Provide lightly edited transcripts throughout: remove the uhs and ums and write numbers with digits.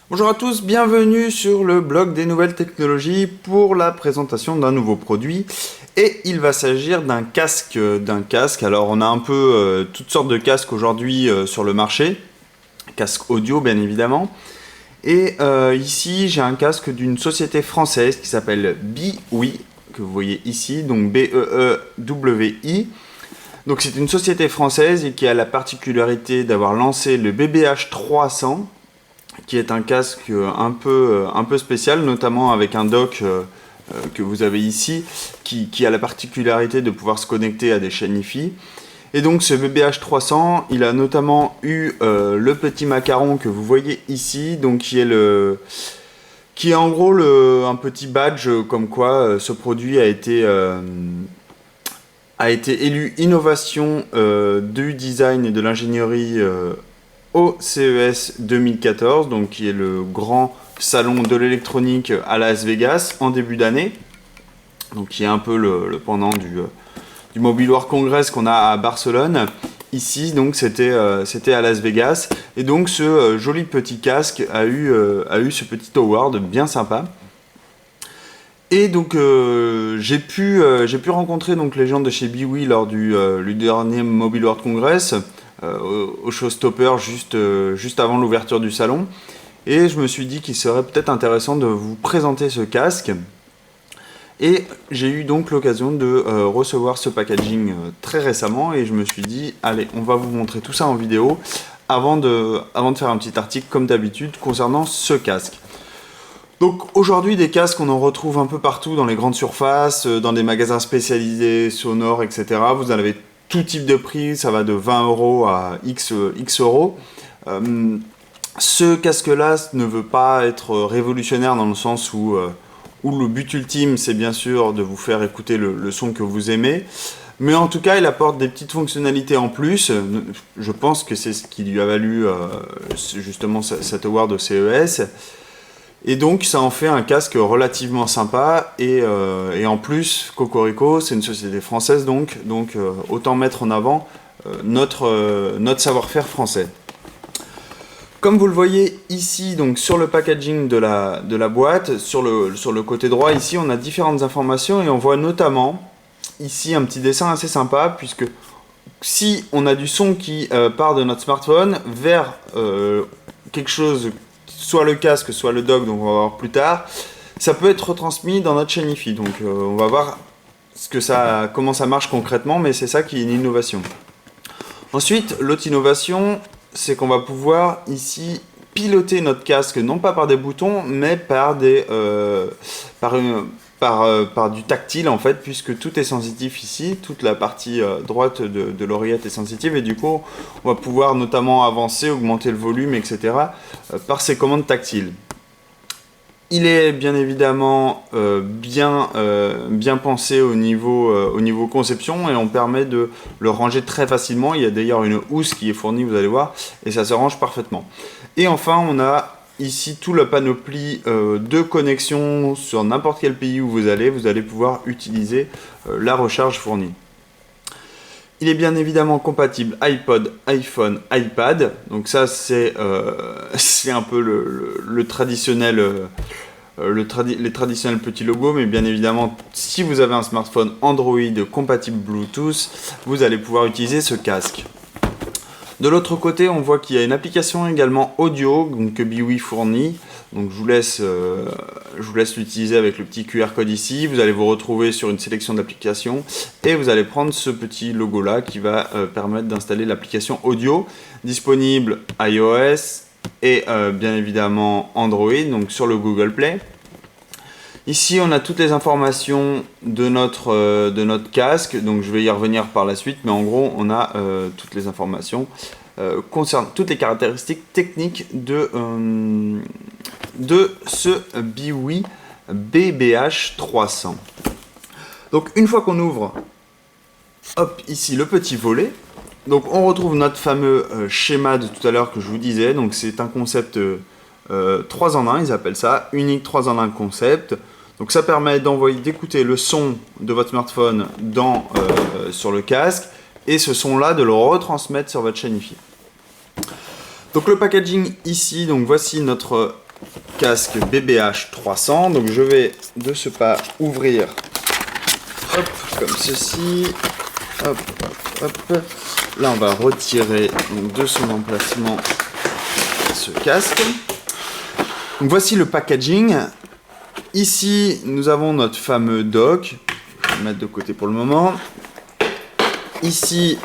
Bonjour à tous, bienvenue sur le blog des nouvelles technologies pour la présentation d'un nouveau produit. Et il va s'agir d'un casque. Alors on a un peu toutes sortes de casques aujourd'hui sur le marché, casque audio bien évidemment. Et ici j'ai un casque d'une société française qui s'appelle Biwi, que vous voyez ici, donc B-E-E-W-I. Donc c'est une société française et qui a la particularité d'avoir lancé le BBH 300, qui est un casque un peu spécial, notamment avec un dock que vous avez ici, qui a la particularité de pouvoir se connecter à des chaînes Wi-Fi. Et donc ce BBH 300, il a notamment eu le petit macaron que vous voyez ici, donc qui est en gros un petit badge comme quoi ce produit a été élu innovation du design et de l'ingénierie au CES 2014, donc qui est le grand salon de l'électronique à Las Vegas en début d'année, donc qui est un peu le pendant du Mobile World Congress qu'on a à Barcelone. Ici, donc c'était à Las Vegas, et donc ce joli petit casque a eu ce petit award bien sympa. Et donc j'ai pu rencontrer donc les gens de chez Biwi lors du dernier Mobile World Congress au showstopper juste avant l'ouverture du salon. Et je me suis dit qu'il serait peut-être intéressant de vous présenter ce casque. Et j'ai eu donc l'occasion de recevoir ce packaging très récemment, et je me suis dit, allez, on va vous montrer tout ça en vidéo avant de faire un petit article comme d'habitude concernant ce casque. Donc aujourd'hui, des casques, on en retrouve un peu partout dans les grandes surfaces, dans des magasins spécialisés, sonores, etc. Vous en avez tout type de prix, ça va de 20 € à X euros. Ce casque-là ne veut pas être révolutionnaire dans le sens où le but ultime, c'est bien sûr de vous faire écouter le son que vous aimez. Mais en tout cas, il apporte des petites fonctionnalités en plus. Je pense que c'est ce qui lui a valu justement cet award au CES. Et donc ça en fait un casque relativement sympa, et en plus Cocorico, c'est une société française, donc autant mettre en avant notre savoir-faire français. Comme vous le voyez ici, donc sur le packaging de la boîte, sur le côté droit ici, on a différentes informations, et on voit notamment ici un petit dessin assez sympa, puisque si on a du son qui part de notre smartphone vers quelque chose, soit le casque, soit le dock, donc on va voir plus tard, ça peut être retransmis dans notre chaîne Wi-Fi. Donc on va voir comment ça marche concrètement, mais c'est ça qui est une innovation. Ensuite, l'autre innovation, c'est qu'on va pouvoir ici piloter notre casque, non pas par des boutons, mais par du tactile en fait, puisque tout est sensitif ici, toute la partie droite de l'oreillette est sensitive, et du coup on va pouvoir notamment avancer, augmenter le volume, etc. Par ces commandes tactiles. Il est bien évidemment bien pensé au niveau conception, et on permet de le ranger très facilement. Il y a d'ailleurs une housse qui est fournie, vous allez voir, et ça se range parfaitement. Et enfin, on a ici tout la panoplie de connexions sur n'importe quel pays où vous allez pouvoir utiliser la recharge fournie. Il est bien évidemment compatible iPod, iPhone, iPad. Donc ça c'est un peu le traditionnel, les traditionnels petits logos, mais bien évidemment si vous avez un smartphone Android compatible Bluetooth, vous allez pouvoir utiliser ce casque. De l'autre côté, on voit qu'il y a une application également audio, donc, que Biwi fournit. Donc je vous laisse l'utiliser avec le petit QR code ici. Vous allez vous retrouver sur une sélection d'applications, et vous allez prendre ce petit logo là qui va permettre d'installer l'application audio, disponible iOS et bien évidemment Android, donc sur le Google Play. Ici, on a toutes les informations de notre casque, donc je vais y revenir par la suite, mais en gros, on a toutes les informations concernant toutes les caractéristiques techniques de ce Biwi BBH 300. Donc, une fois qu'on ouvre, hop, ici le petit volet, donc on retrouve notre fameux schéma de tout à l'heure que je vous disais. Donc, c'est un concept 3 en 1, ils appellent ça, unique 3 en 1 concept. Donc ça permet d'écouter le son de votre smartphone sur le casque, et ce son là de le retransmettre sur votre chaîne Wi-Fi. Donc le packaging ici, donc voici notre casque BBH 300. Donc je vais de ce pas ouvrir, hop, comme ceci. Hop, hop, hop. Là, on va retirer donc, de son emplacement ce casque. Donc voici le packaging. Ici, nous avons notre fameux dock. Je vais le mettre de côté pour le moment. Ici,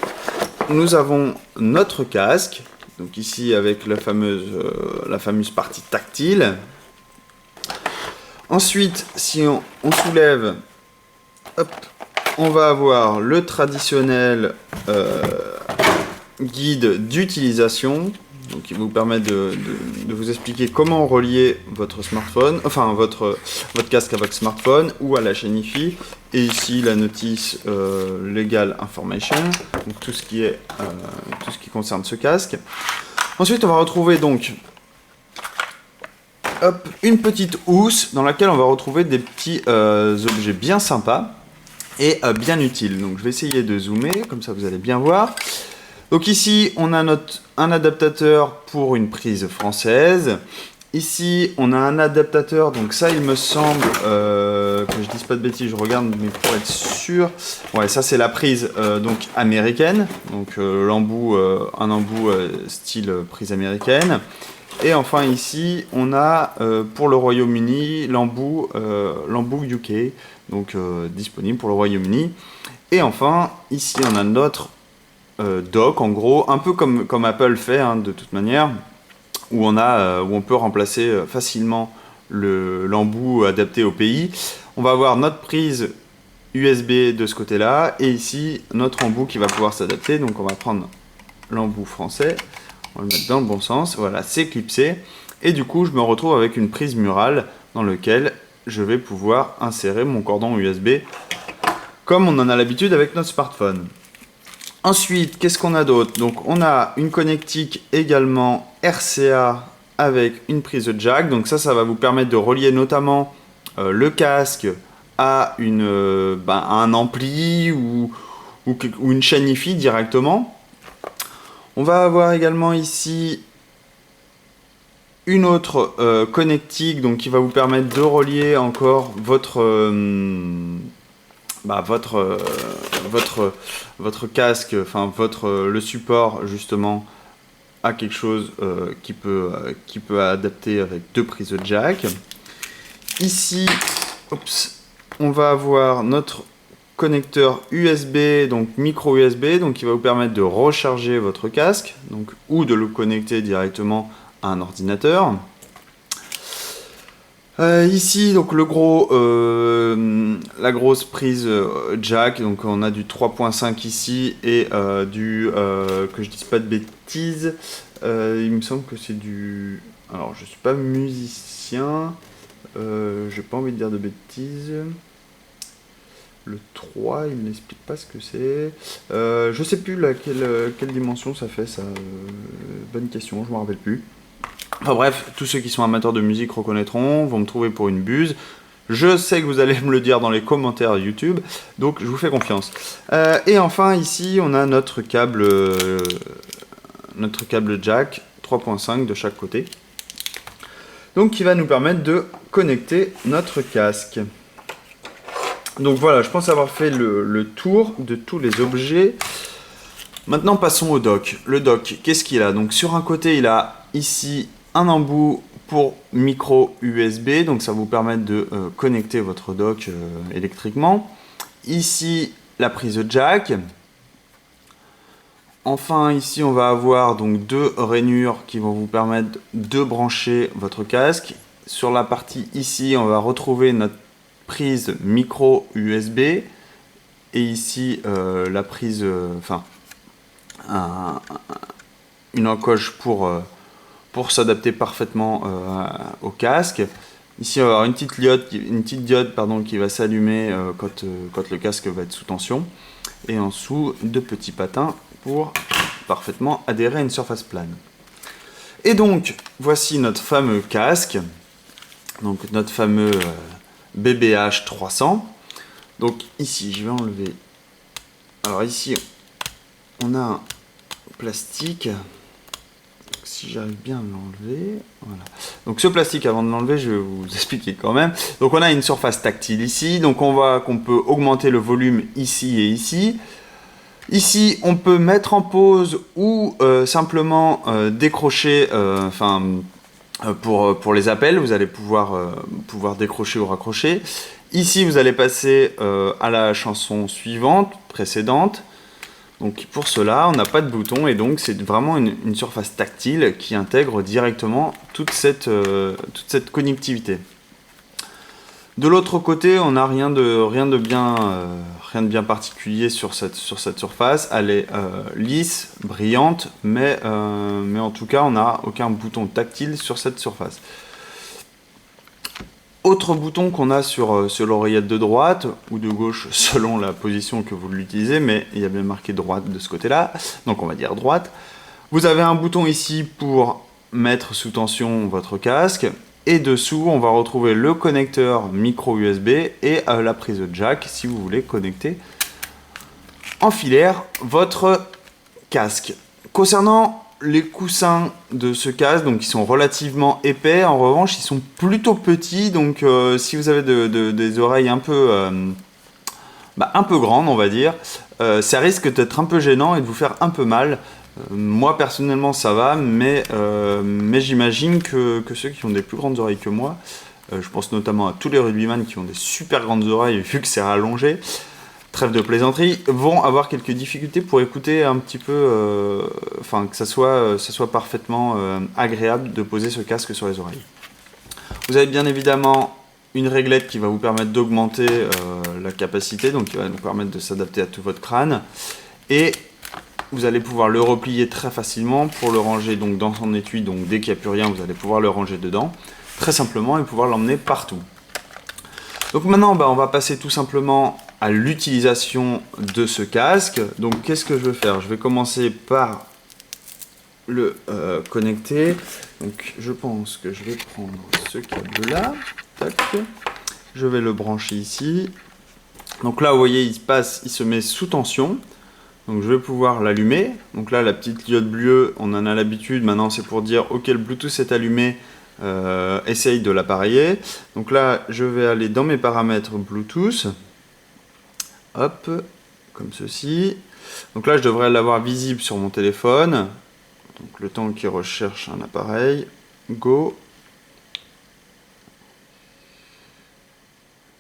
nous avons notre casque. Donc ici, avec la fameuse partie tactile. Ensuite, si on soulève, hop, on va avoir le traditionnel guide d'utilisation. Donc, il vous permet de vous expliquer comment relier votre smartphone, enfin votre casque à votre smartphone ou à la chaîne Wi-Fi. Et ici, la notice Legal Information, donc tout ce qui concerne ce casque. Ensuite, on va retrouver donc hop, une petite housse dans laquelle on va retrouver des petits objets bien sympas et bien utiles. Donc, je vais essayer de zoomer, comme ça vous allez bien voir. Donc ici, on a un adaptateur pour une prise française. Ici, on a un adaptateur, donc ça, il me semble, que je dise pas de bêtises, je regarde, mais pour être sûr. Ouais, ça, c'est la prise donc américaine. Donc un embout style prise américaine. Et enfin, ici, on a pour le Royaume-Uni l'embout UK, donc disponible pour le Royaume-Uni. Et enfin, ici, on a notre dock, en gros, un peu comme Apple fait hein, de toute manière, où on peut remplacer facilement l'embout adapté au pays. On va avoir notre prise USB de ce côté-là, et ici notre embout qui va pouvoir s'adapter. Donc on va prendre l'embout français, on va le mettre dans le bon sens, voilà, c'est clipsé, et du coup je me retrouve avec une prise murale dans laquelle je vais pouvoir insérer mon cordon USB comme on en a l'habitude avec notre smartphone. Ensuite, qu'est-ce qu'on a d'autre? Donc, on a une connectique également RCA avec une prise jack. Donc ça va vous permettre de relier notamment le casque à un ampli ou une chaîne Wi-Fi directement. On va avoir également ici une autre connectique donc, qui va vous permettre de relier encore votre casque, enfin le support justement à quelque chose qui peut adapter avec deux prises jack. Ici, on va avoir notre connecteur USB, donc micro USB, donc qui va vous permettre de recharger votre casque, donc ou de le connecter directement à un ordinateur. Ici, donc la grosse prise jack, donc on a du 3.5 ici et que je dise pas de bêtises, il me semble que c'est du... Alors je suis pas musicien, j'ai pas envie de dire de bêtises. Le 3, il n'explique pas ce que c'est. Je sais plus quelle dimension ça fait, ça. Bonne question, je me rappelle plus. Enfin bref, tous ceux qui sont amateurs de musique reconnaîtront, vont me trouver pour une buse. Je sais que vous allez me le dire dans les commentaires YouTube, donc je vous fais confiance. Et enfin ici, on a notre câble jack 3.5 de chaque côté. Donc qui va nous permettre de connecter notre casque. Donc voilà, je pense avoir fait le tour de tous les objets. Maintenant passons au dock. Le dock, qu'est-ce qu'il a? Donc sur un côté, il a ici un embout pour micro USB, donc ça va vous permettre de connecter votre dock électriquement. Ici, la prise jack. Enfin, ici, on va avoir donc deux rainures qui vont vous permettre de brancher votre casque. Sur la partie ici, on va retrouver notre prise micro USB. Et ici, la prise, une encoche pour s'adapter parfaitement au casque. Ici, on va avoir une petite diode qui va s'allumer quand le casque va être sous tension. Et en dessous, deux petits patins pour parfaitement adhérer à une surface plane. Et donc, voici notre fameux casque. Donc, notre fameux BBH 300. Donc, ici, je vais enlever. Alors, ici, on a un plastique. si j'arrive bien à l'enlever, voilà. Donc ce plastique, avant de l'enlever, je vais vous expliquer quand même. Donc on a une surface tactile ici, donc on voit qu'on peut augmenter le volume ici et ici. Ici, on peut mettre en pause ou simplement décrocher, pour les appels, vous allez pouvoir décrocher ou raccrocher. Ici, vous allez passer à la chanson suivante, précédente. Donc pour cela, on n'a pas de bouton et donc c'est vraiment une surface tactile qui intègre directement toute cette connectivité. De l'autre côté, on n'a rien de bien particulier sur cette surface. Elle est lisse, brillante, mais en tout cas, on n'a aucun bouton tactile sur cette surface. Autre bouton qu'on a sur l'oreillette de droite ou de gauche selon la position que vous l'utilisez, mais il y a bien marqué droite de ce côté-là, donc on va dire droite. Vous avez un bouton ici pour mettre sous tension votre casque, et dessous on va retrouver le connecteur micro USB et la prise jack si vous voulez connecter en filaire votre casque. Concernant les coussins de ce casque, donc ils sont relativement épais, en revanche ils sont plutôt petits, donc si vous avez des oreilles un peu grandes on va dire, ça risque d'être un peu gênant et de vous faire un peu mal. Moi personnellement ça va, mais j'imagine que ceux qui ont des plus grandes oreilles que moi, je pense notamment à tous les rugbyman qui ont des super grandes oreilles vu que c'est rallongé, trêve de plaisanterie, vont avoir quelques difficultés pour écouter un petit peu, que ça soit parfaitement agréable de poser ce casque sur les oreilles. Vous avez bien évidemment une réglette qui va vous permettre d'augmenter la capacité, donc qui va nous permettre de s'adapter à tout votre crâne, et vous allez pouvoir le replier très facilement pour le ranger donc dans son étui, donc dès qu'il n'y a plus rien, vous allez pouvoir le ranger dedans, très simplement, et pouvoir l'emmener partout. Donc maintenant, on va passer tout simplement à l'utilisation de ce casque. Donc qu'est-ce que je vais faire? Je vais commencer par le connecter. Donc je pense que je vais prendre ce câble là. Tac. Je vais le brancher ici. Donc là, vous voyez, il se met sous tension. Donc je vais pouvoir l'allumer. Donc là, la petite diode bleue, on en a l'habitude. Maintenant, c'est pour dire ok, le Bluetooth est allumé. Essaye de l'appareiller. Donc là, je vais aller dans mes paramètres Bluetooth. Hop, comme ceci. Donc là, je devrais l'avoir visible sur mon téléphone. Donc le temps qu'il recherche un appareil. Go.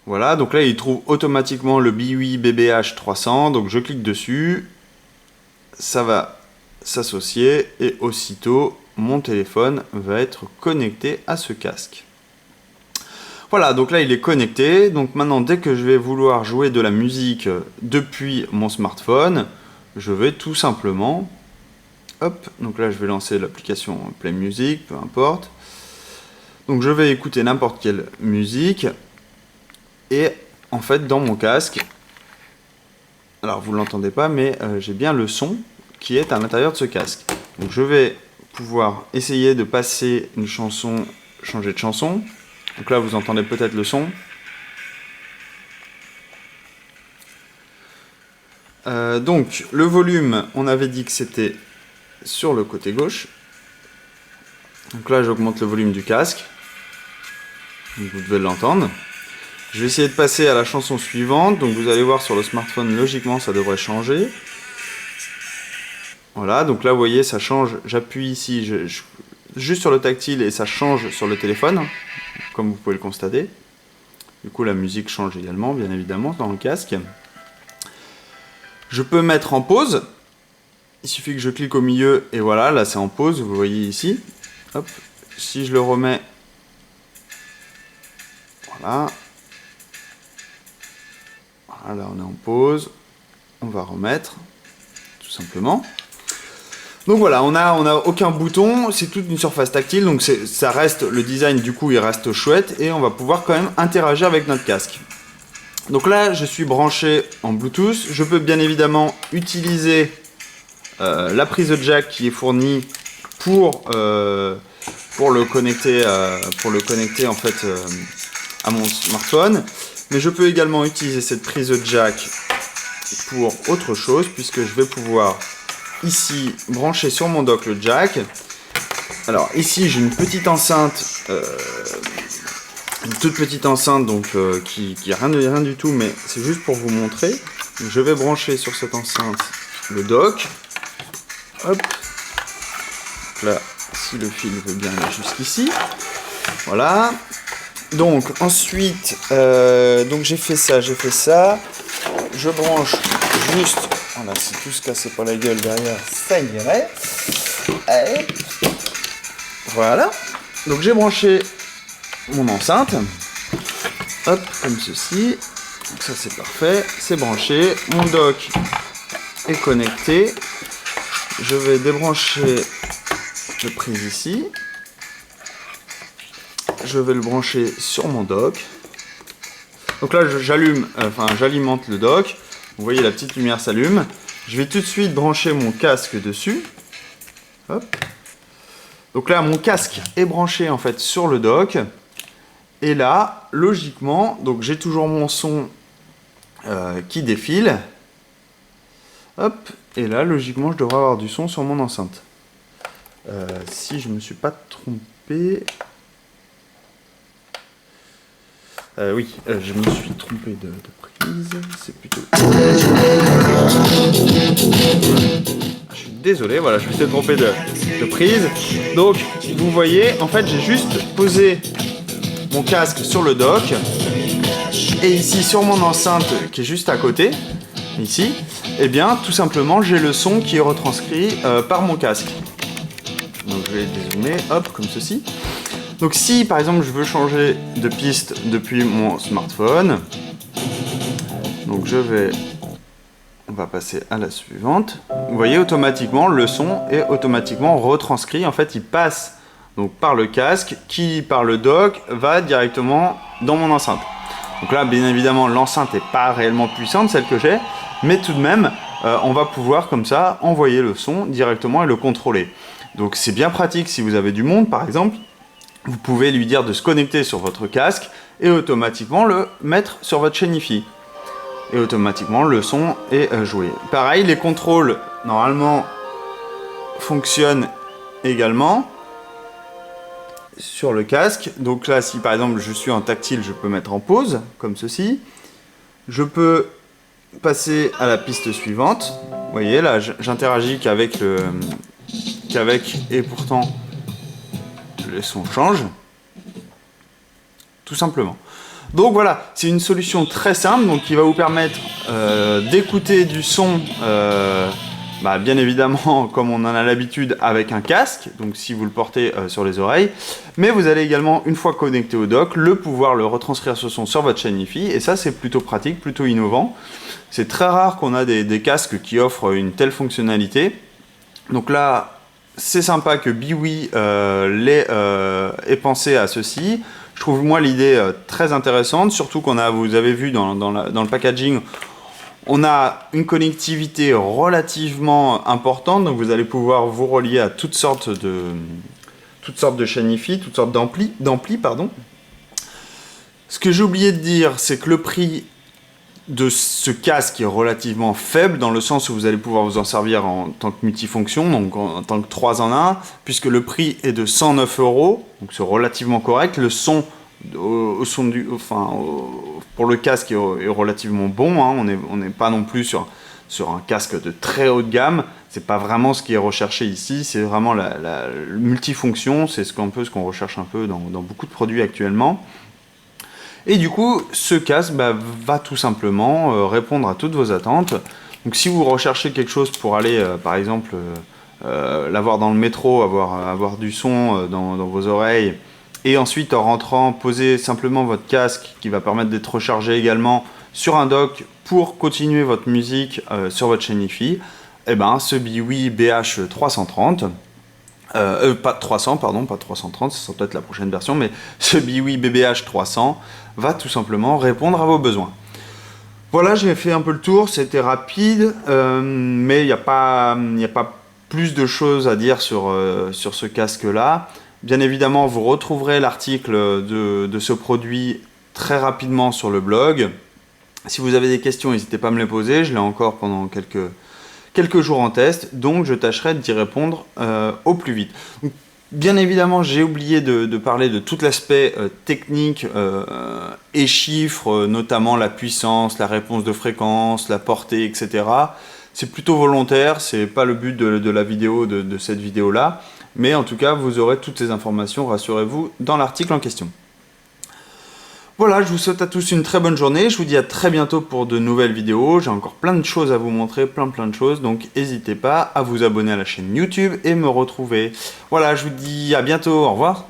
Voilà, donc là, il trouve automatiquement le BIWI BBH300. Donc je clique dessus. Ça va s'associer et aussitôt, mon téléphone va être connecté à ce casque. Voilà, donc là il est connecté. Donc maintenant, dès que je vais vouloir jouer de la musique depuis mon smartphone, je vais tout simplement, hop, donc là je vais lancer l'application Play Music, peu importe. Donc je vais écouter n'importe quelle musique et en fait dans mon casque, alors vous ne l'entendez pas, mais j'ai bien le son qui est à l'intérieur de ce casque. Donc je vais pouvoir essayer de passer une chanson, changer de chanson. Donc là vous entendez peut-être le son. Donc le volume, on avait dit que c'était sur le côté gauche. Donc là j'augmente le volume du casque. Donc, vous devez l'entendre. Je vais essayer de passer à la chanson suivante. Donc vous allez voir sur le smartphone, logiquement ça devrait changer. Voilà, donc là vous voyez ça change, j'appuie ici juste sur le tactile et ça change sur le téléphone, comme vous pouvez le constater. Du coup la musique change également, bien évidemment, dans le casque. Je peux mettre en pause, il suffit que je clique au milieu et voilà, là c'est en pause, vous voyez ici. Hop. Si je le remets, voilà. Voilà, là on est en pause, on va remettre, tout simplement. Donc voilà, on a aucun bouton, c'est toute une surface tactile, donc ça reste, le design du coup il reste chouette et on va pouvoir quand même interagir avec notre casque. Donc là je suis branché en Bluetooth, je peux bien évidemment utiliser la prise jack qui est fournie pour le connecter en fait à mon smartphone, mais je peux également utiliser cette prise jack pour autre chose puisque je vais pouvoir ici brancher sur mon dock le jack Alors ici j'ai une petite enceinte, une toute petite enceinte donc qui a rien du tout, mais c'est juste pour vous montrer. Je vais brancher sur cette enceinte le dock. Hop. Donc là, si le fil veut bien aller jusqu'ici. Voilà. Donc ensuite, donc j'ai fait ça. Je branche juste. Voilà, si tout se cassait pas la gueule derrière, ça irait. Hop. Voilà. Donc j'ai branché mon enceinte. Hop, comme ceci. Donc ça c'est parfait. C'est branché. Mon dock est connecté. Je vais débrancher le prise ici. Je vais le brancher sur mon dock. Donc là, j'alimente le dock. Vous voyez, la petite lumière s'allume. Je vais tout de suite brancher mon casque dessus. Hop. Donc là, mon casque est branché en fait sur le dock. Et là, logiquement, donc j'ai toujours mon son qui défile. Hop. Et là, logiquement, je devrais avoir du son sur mon enceinte. Si je me suis pas trompé. Oui, je me suis trompé de prise, c'est plutôt... Je suis désolé, voilà, je me suis trompé de prise. Donc, vous voyez, en fait, j'ai juste posé mon casque sur le dock. Et ici, sur mon enceinte, qui est juste à côté, ici, eh bien, tout simplement, j'ai le son qui est retranscrit par mon casque. Donc, je vais dézoomer, hop, comme ceci. Donc si par exemple je veux changer de piste depuis mon smartphone, donc on va passer à la suivante. Vous voyez automatiquement le son est automatiquement retranscrit. En fait il passe donc par le casque qui par le dock va directement dans mon enceinte. Donc là bien évidemment l'enceinte n'est pas réellement puissante celle que j'ai, mais tout de même on va pouvoir comme ça envoyer le son directement et le contrôler. Donc c'est bien pratique si vous avez du monde par exemple. Vous pouvez lui dire de se connecter sur votre casque et automatiquement le mettre sur votre chaîne Hi-Fi. Et automatiquement le son est joué. Pareil, les contrôles normalement fonctionnent également sur le casque. Donc là, si par exemple je suis en tactile, je peux mettre en pause, comme ceci. Je peux passer à la piste suivante. Vous voyez, là j'interagis qu'avec et pourtant le son change, tout simplement. Donc voilà, c'est une solution très simple donc qui va vous permettre d'écouter du son, bien évidemment comme on en a l'habitude avec un casque, donc si vous le portez sur les oreilles, mais vous allez également, une fois connecté au dock, pouvoir le retranscrire ce son sur votre chaîne Hi-Fi, et ça c'est plutôt pratique, plutôt innovant. C'est très rare qu'on a des casques qui offrent une telle fonctionnalité. Donc là, c'est sympa que Biwi ait pensé à ceci. Je trouve moi l'idée très intéressante, surtout vous avez vu dans le packaging, on a une connectivité relativement importante, donc vous allez pouvoir vous relier à toutes sortes de chaînes Hi-Fi, toutes sortes d'amplis. Ce que j'ai oublié de dire, c'est que le prix de ce casque est relativement faible dans le sens où vous allez pouvoir vous en servir en tant que multifonction, donc en tant que 3 en 1, puisque le prix est de 109 €, donc c'est relativement correct. Le son, pour le casque est relativement bon, hein. On n'est pas non plus sur un casque de très haute gamme, c'est pas vraiment ce qui est recherché ici, c'est vraiment la multifonction, c'est ce qu'on recherche un peu dans beaucoup de produits actuellement. Et du coup, ce casque va tout simplement répondre à toutes vos attentes. Donc si vous recherchez quelque chose pour aller, par exemple, l'avoir dans le métro, avoir du son dans vos oreilles, et ensuite en rentrant, poser simplement votre casque qui va permettre d'être rechargé également sur un dock pour continuer votre musique sur votre chaîne Hi-Fi, et ce Biwi BH330, pas 300, pardon, pas 330, ce sera peut-être la prochaine version, mais ce Biwi BBH 300 va tout simplement répondre à vos besoins. Voilà, j'ai fait un peu le tour, c'était rapide, mais il n'y a pas plus de choses à dire sur ce casque-là. Bien évidemment, vous retrouverez l'article de ce produit très rapidement sur le blog. Si vous avez des questions, n'hésitez pas à me les poser, je l'ai encore pendant quelques jours en test, donc je tâcherai d'y répondre au plus vite. Donc, Bien évidemment, j'ai oublié de parler de tout l'aspect technique et chiffres, notamment la puissance, la réponse de fréquence, la portée, etc. C'est plutôt volontaire, c'est pas le but de la vidéo, de cette vidéo-là, mais en tout cas, vous aurez toutes ces informations, rassurez-vous, dans l'article en question. Voilà, je vous souhaite à tous une très bonne journée, je vous dis à très bientôt pour de nouvelles vidéos, j'ai encore plein de choses à vous montrer, plein de choses, donc n'hésitez pas à vous abonner à la chaîne YouTube et me retrouver. Voilà, je vous dis à bientôt, au revoir.